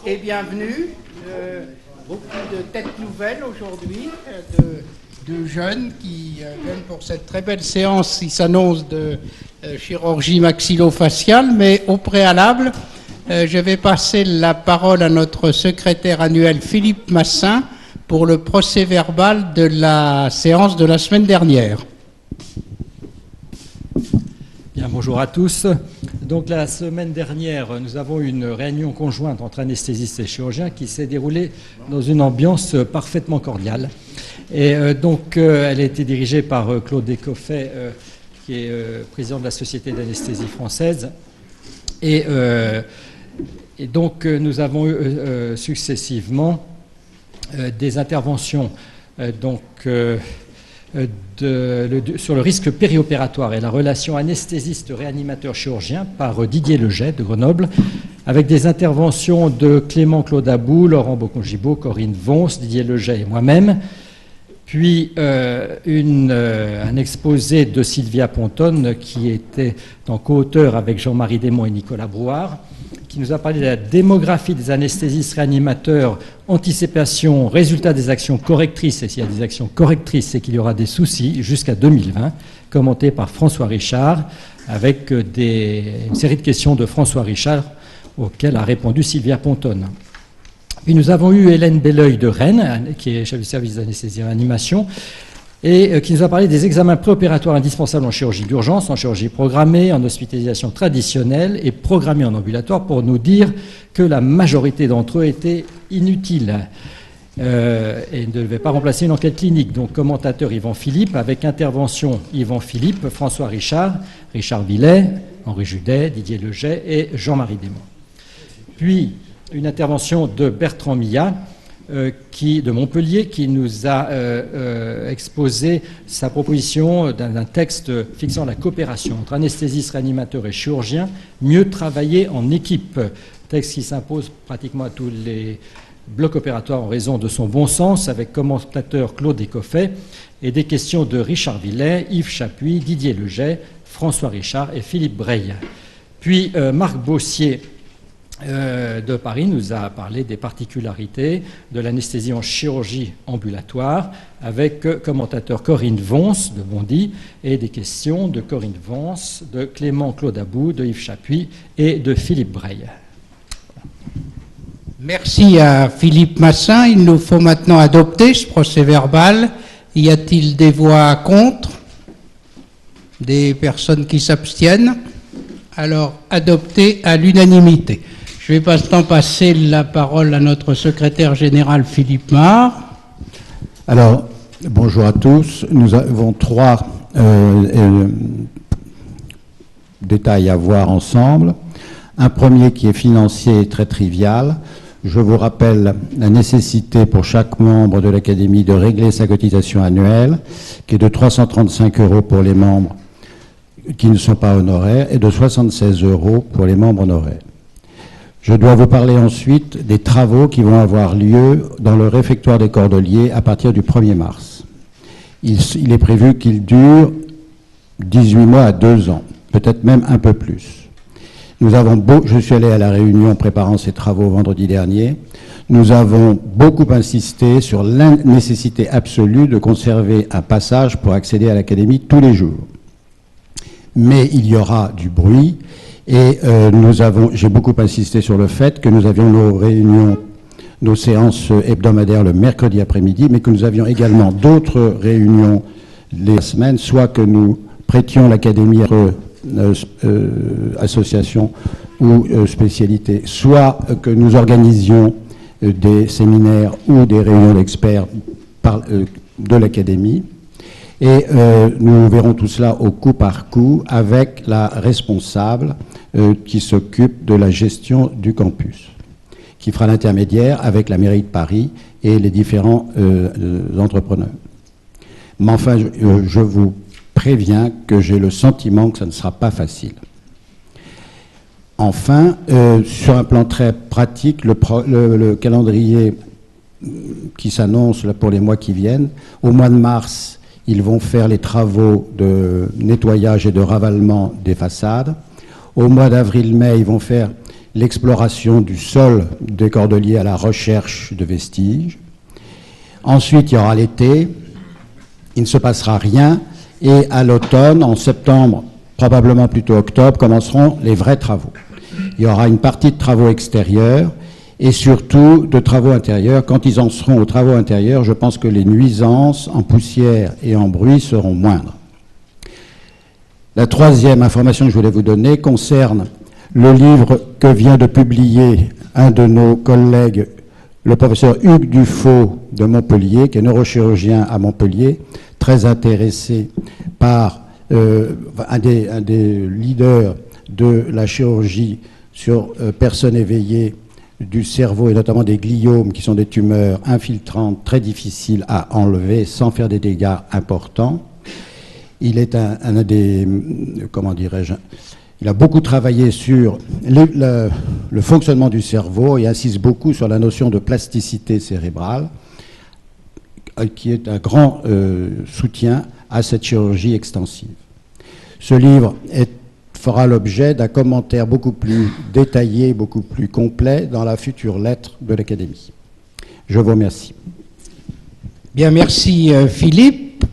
et bienvenue. Beaucoup de têtes nouvelles aujourd'hui, de jeunes qui viennent pour cette très belle séance qui s'annonce de chirurgie maxillofaciale. Mais au préalable, je vais passer la parole à notre secrétaire annuel Philippe Massin pour le procès-verbal de la séance de la semaine dernière. Bien, bonjour à tous. Donc la semaine dernière, nous avons eu une réunion conjointe entre anesthésistes et chirurgiens qui s'est déroulée dans une ambiance parfaitement cordiale. Et donc elle a été dirigée par Claude Descoffet, qui est président de la Société d'anesthésie française. Et donc nous avons eu successivement des interventions sur le risque périopératoire et la relation anesthésiste-réanimateur-chirurgien par Didier Leget de Grenoble, avec des interventions de Clément Claude Abou, Laurent Bocon-Gibaud, Corinne Vons, Didier Leget et moi-même, puis un exposé de Sylvia Pontonne qui était en co-auteur avec Jean-Marie Desmond et Nicolas Brouard, qui nous a parlé de la démographie des anesthésistes réanimateurs, anticipation, résultat des actions correctrices, et s'il y a des actions correctrices, c'est qu'il y aura des soucis jusqu'à 2020, commenté par François Richard, avec une série de questions de François Richard auxquelles a répondu Sylvia Pontonne. Puis nous avons eu Hélène Belleuil de Rennes, qui est chef du service d'anesthésie et réanimation, et qui nous a parlé des examens préopératoires indispensables en chirurgie d'urgence, en chirurgie programmée, en hospitalisation traditionnelle et programmée en ambulatoire, pour nous dire que la majorité d'entre eux étaient inutiles et ne devaient pas remplacer une enquête clinique. Donc commentateur Yvan Philippe, avec intervention Yvan Philippe, François Richard, Richard Villet, Henri Judet, Didier Leget et Jean-Marie Desmond. Puis une intervention de Bertrand Millat, de Montpellier, qui nous a exposé sa proposition d'un texte fixant la coopération entre anesthésistes, réanimateurs et chirurgiens, mieux travailler en équipe. Texte qui s'impose pratiquement à tous les blocs opératoires en raison de son bon sens, avec commentateur Claude Descoffet, et des questions de Richard Villet, Yves Chapuis, Didier Leget, François Richard et Philippe Breil. Puis Marc Bossier de Paris nous a parlé des particularités de l'anesthésie en chirurgie ambulatoire, avec commentateur Corinne Vons de Bondy et des questions de Corinne Vons, de Clément Claude Abou, de Yves Chapuis et de Philippe Breil. Merci à Philippe Massin. Il nous faut maintenant adopter ce procès-verbal. Y a-t-il des voix contre? Des personnes qui s'abstiennent? Alors, adopté à l'unanimité. Je vais maintenant passer la parole à notre secrétaire général Philippe Marre. Alors, bonjour à tous. Nous avons trois détails à voir ensemble. Un premier qui est financier et très trivial. Je vous rappelle la nécessité pour chaque membre de l'Académie de régler sa cotisation annuelle, qui est de 335 € pour les membres qui ne sont pas honoraires et de 76 € pour les membres honoraires. Je dois vous parler ensuite des travaux qui vont avoir lieu dans le réfectoire des Cordeliers à partir du 1er mars. Il est prévu qu'il dure 18 mois à 2 ans, peut-être même un peu plus. Je suis allé à la réunion préparant ces travaux vendredi dernier. Nous avons beaucoup insisté sur la nécessité absolue de conserver un passage pour accéder à l'académie tous les jours. Mais il y aura du bruit et j'ai beaucoup insisté sur le fait que nous avions nos séances hebdomadaires le mercredi après-midi, mais que nous avions également d'autres réunions les semaines, soit que nous prêtions l'académie associations ou spécialités, soit que nous organisions des séminaires ou des réunions d'experts de l'académie. Et nous verrons tout cela au coup par coup avec la responsable qui s'occupe de la gestion du campus, qui fera l'intermédiaire avec la mairie de Paris et les différents entrepreneurs. Mais enfin, je vous préviens que j'ai le sentiment que ça ne sera pas facile. Enfin, sur un plan très pratique, le calendrier qui s'annonce pour les mois qui viennent, au mois de mars, ils vont faire les travaux de nettoyage et de ravalement des façades. Au mois d'avril-mai, ils vont faire l'exploration du sol des Cordeliers à la recherche de vestiges. Ensuite, il y aura l'été, il ne se passera rien, et à l'automne, en septembre, probablement plutôt octobre, commenceront les vrais travaux. Il y aura une partie de travaux extérieurs et surtout de travaux intérieurs. Quand ils en seront aux travaux intérieurs, je pense que les nuisances en poussière et en bruit seront moindres. La troisième information que je voulais vous donner concerne le livre que vient de publier un de nos collègues, le professeur Hugues Dufaux de Montpellier, qui est neurochirurgien à Montpellier, très intéressé par un des leaders de la chirurgie sur personnes éveillées du cerveau et notamment des gliomes, qui sont des tumeurs infiltrantes très difficiles à enlever sans faire des dégâts importants. Il est un des, comment dirais-je, il a beaucoup travaillé sur le fonctionnement du cerveau et insiste beaucoup sur la notion de plasticité cérébrale, qui est un grand soutien à cette chirurgie extensive. Ce livre fera l'objet d'un commentaire beaucoup plus détaillé, beaucoup plus complet dans la future lettre de l'Académie. Je vous remercie. Bien, merci Philippe.